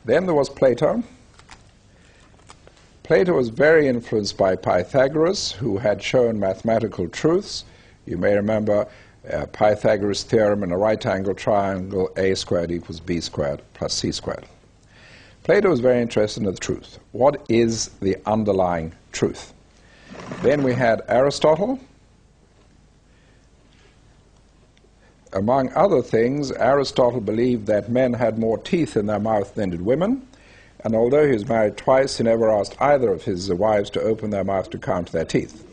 Then there was Plato. Plato was very influenced by Pythagoras, who had shown mathematical truths. You may remember Pythagoras' theorem in a right-angled triangle, a squared equals b squared plus c squared. Plato was very interested in the truth. What is the underlying truth? Then we had Aristotle. Among other things, Aristotle believed that men had more teeth in their mouth than did women, and although he was married twice, he never asked either of his wives to open their mouth to count their teeth.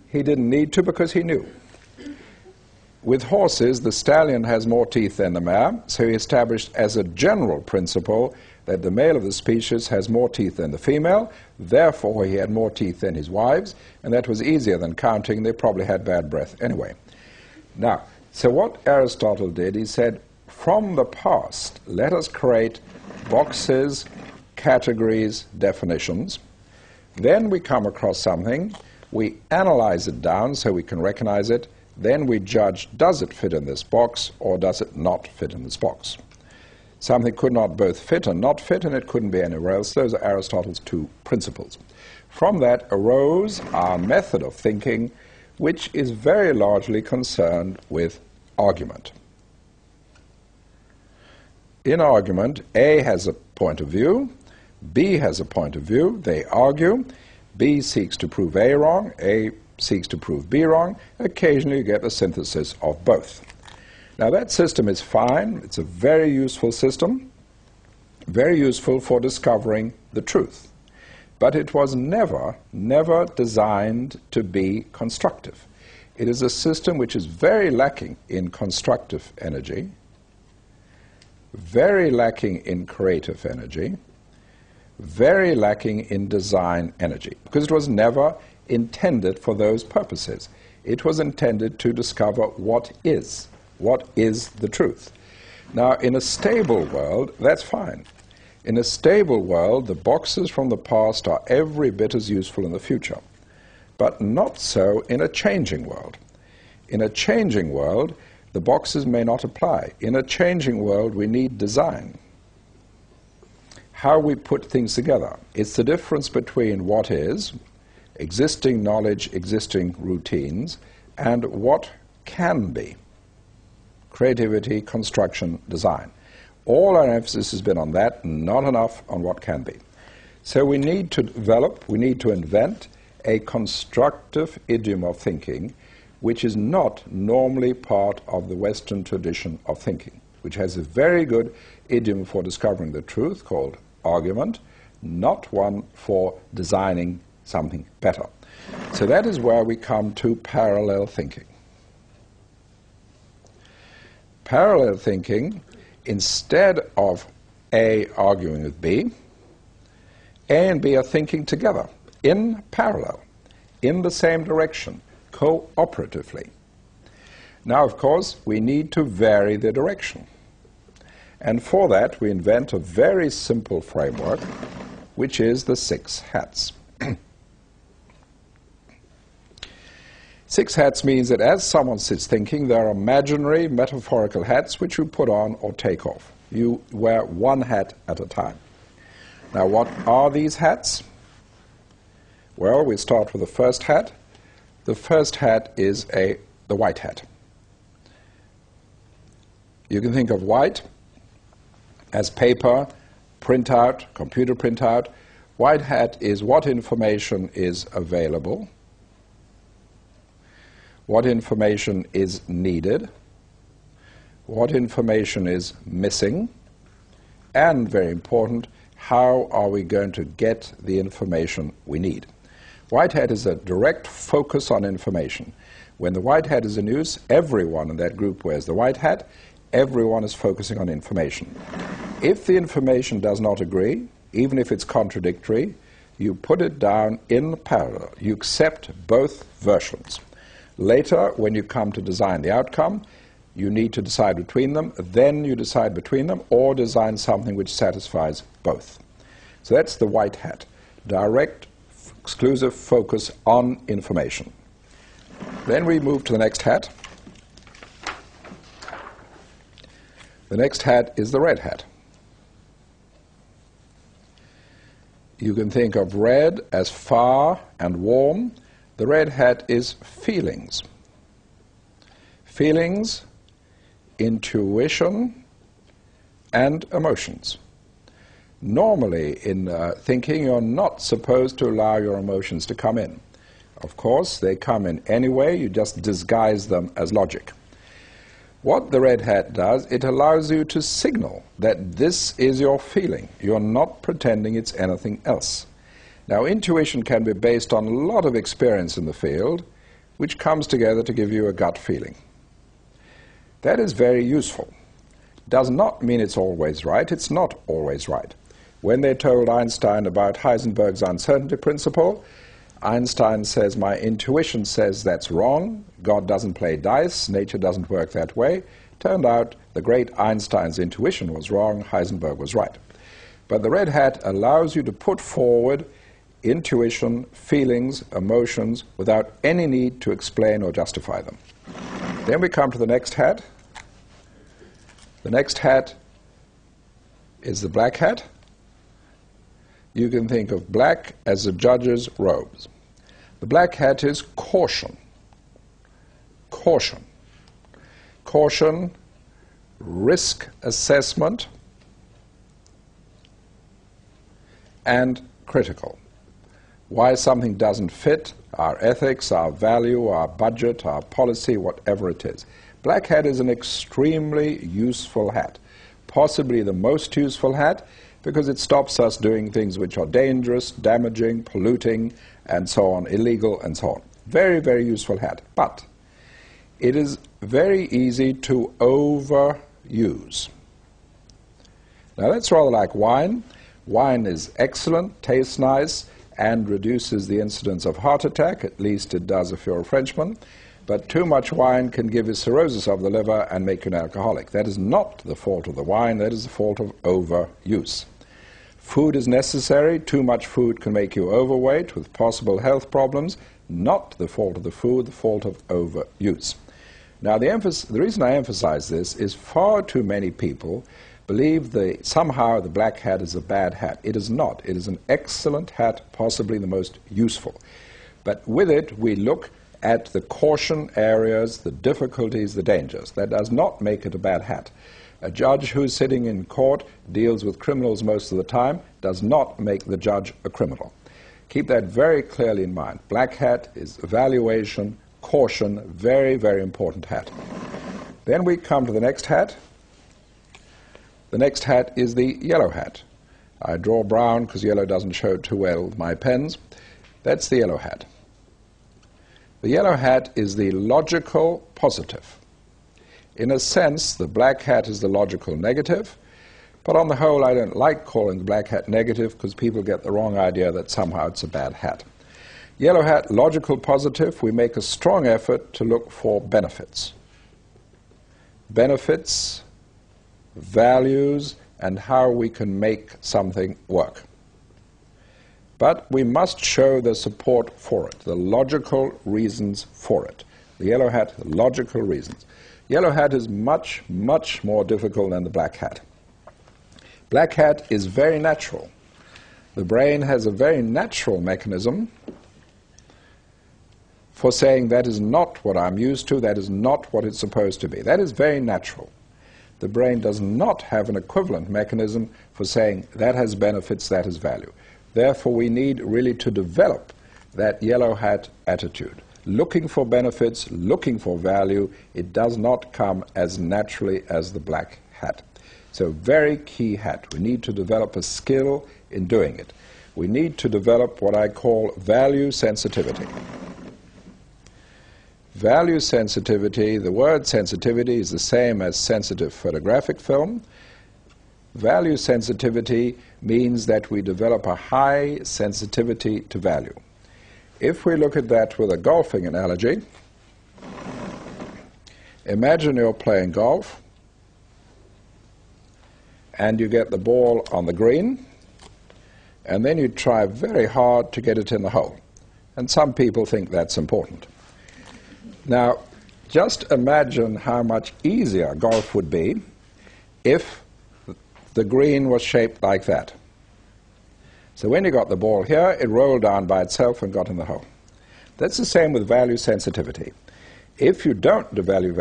He didn't need to because he knew. With horses, the stallion has more teeth than the mare, so he established as a general principle that the male of the species has more teeth than the female, therefore he had more teeth than his wives, and that was easier than counting. They probably had bad breath anyway. Now, so what Aristotle did, he said, from the past, let us create boxes, categories, definitions. Then we come across something, we analyze it down so we can recognize it, then we judge, does it fit in this box or does it not fit in this box? Something could not both fit and not fit, and it couldn't be anywhere else. Those are Aristotle's two principles. From that arose our method of thinking, which is very largely concerned with argument. In argument, A has a point of view, B has a point of view, they argue, B seeks to prove A wrong, A seeks to prove B wrong. Occasionally you get a synthesis of both. Now that system is fine, it's a very useful system, very useful for discovering the truth. But it was never designed to be constructive. It is a system which is very lacking in constructive energy, very lacking in creative energy, very lacking in design energy, because it was never intended for those purposes. It was intended to discover what is the truth. Now, in a stable world, that's fine. In a stable world, the boxes from the past are every bit as useful in the future, but not so in a changing world. In a changing world, the boxes may not apply. In a changing world, we need design. How we put things together. It's the difference between what is, existing knowledge, existing routines, and what can be. Creativity, construction, design. All our emphasis has been on that, not enough on what can be. So we need to develop, we need to invent a constructive idiom of thinking which is not normally part of the Western tradition of thinking, which has a very good idiom for discovering the truth called argument, not one for designing something better. So that is where we come to parallel thinking. Parallel thinking, instead of A arguing with B, A and B are thinking together, in parallel, in the same direction, cooperatively. Now, of course, we need to vary the direction. And for that, we invent a very simple framework, which is the 6 hats. 6 hats means that as someone sits thinking, there are imaginary, metaphorical hats which you put on or take off. You wear one hat at a time. Now, what are these hats? Well, we start with the first hat. The first hat is the white hat. You can think of white as paper, printout, computer printout. White hat is what information is available, what information is needed, what information is missing, and, very important, how are we going to get the information we need. White hat is a direct focus on information. When the white hat is in use, everyone in that group wears the white hat. Everyone is focusing on information. If the information does not agree, even if it's contradictory, you put it down in parallel. You accept both versions. Later, when you come to design the outcome, you need to decide between them. Then you decide between them or design something which satisfies both. So that's the white hat. Direct, exclusive focus on information. Then we move to the next hat. The next hat is the red hat. You can think of red as far and warm. The red hat is feelings. Feelings, intuition, and emotions. Normally, in thinking, you're not supposed to allow your emotions to come in. Of course, they come in anyway, you just disguise them as logic. What the red hat does, it allows you to signal that this is your feeling. You're not pretending it's anything else. Now, intuition can be based on a lot of experience in the field, which comes together to give you a gut feeling. That is very useful. Does not mean it's always right. It's not always right. When they told Einstein about Heisenberg's uncertainty principle, Einstein says, my intuition says that's wrong. God doesn't play dice. Nature doesn't work that way. Turned out the great Einstein's intuition was wrong. Heisenberg was right. But the red hat allows you to put forward intuition, feelings, emotions without any need to explain or justify them. Then we come to the next hat. The next hat is the black hat. You can think of black as the judge's robes. The black hat is caution. Caution. Caution, risk assessment, and critical. Why something doesn't fit our ethics, our value, our budget, our policy, whatever it is. Black hat is an extremely useful hat, possibly the most useful hat, because it stops us doing things which are dangerous, damaging, polluting, and so on, illegal, and so on. Very, very useful hat. But it is very easy to overuse. Now, that's rather like wine. Wine is excellent, tastes nice, and reduces the incidence of heart attack. At least it does if you're a Frenchman. But too much wine can give you cirrhosis of the liver and make you an alcoholic. That is not the fault of the wine. That is the fault of overuse. Food is necessary. Too much food can make you overweight with possible health problems. Not the fault of the food, the fault of overuse. Now, the reason I emphasize this is far too many people believe somehow the black hat is a bad hat. It is not. It is an excellent hat, possibly the most useful. But with it, we look at the caution areas, the difficulties, the dangers. That does not make it a bad hat. A judge who's sitting in court deals with criminals most of the time, does not make the judge a criminal. Keep that very clearly in mind. Black hat is evaluation, caution, very, very important hat. Then we come to the next hat. The next hat is the yellow hat. I draw brown because yellow doesn't show too well with my pens. That's the yellow hat. The yellow hat is the logical positive. In a sense, the black hat is the logical negative, but on the whole, I don't like calling the black hat negative because people get the wrong idea that somehow it's a bad hat. Yellow hat, logical positive, we make a strong effort to look for benefits. Benefits, values, and how we can make something work. But we must show the support for it, the logical reasons for it. The yellow hat, logical reasons. Yellow hat is much, much more difficult than the black hat. Black hat is very natural. The brain has a very natural mechanism for saying that is not what I'm used to, that is not what it's supposed to be. That is very natural. The brain does not have an equivalent mechanism for saying that has benefits, that has value. Therefore, we need really to develop that yellow hat attitude. Looking for benefits, looking for value, it does not come as naturally as the black hat. So very key hat. We need to develop a skill in doing it. We need to develop what I call value sensitivity. Value sensitivity, the word sensitivity is the same as sensitive photographic film. Value sensitivity means that we develop a high sensitivity to value. If we look at that with a golfing analogy, imagine you're playing golf and you get the ball on the green and then you try very hard to get it in the hole. And some people think that's important. Now, just imagine how much easier golf would be if the green was shaped like that. So when you got the ball here, it rolled down by itself and got in the hole. That's the same with value sensitivity. If you don't develop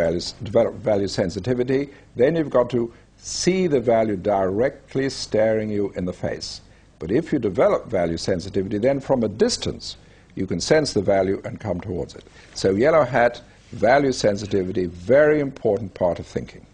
value sensitivity, then you've got to see the value directly staring you in the face. But if you develop value sensitivity, then from a distance, you can sense the value and come towards it. So yellow hat, value sensitivity, very important part of thinking.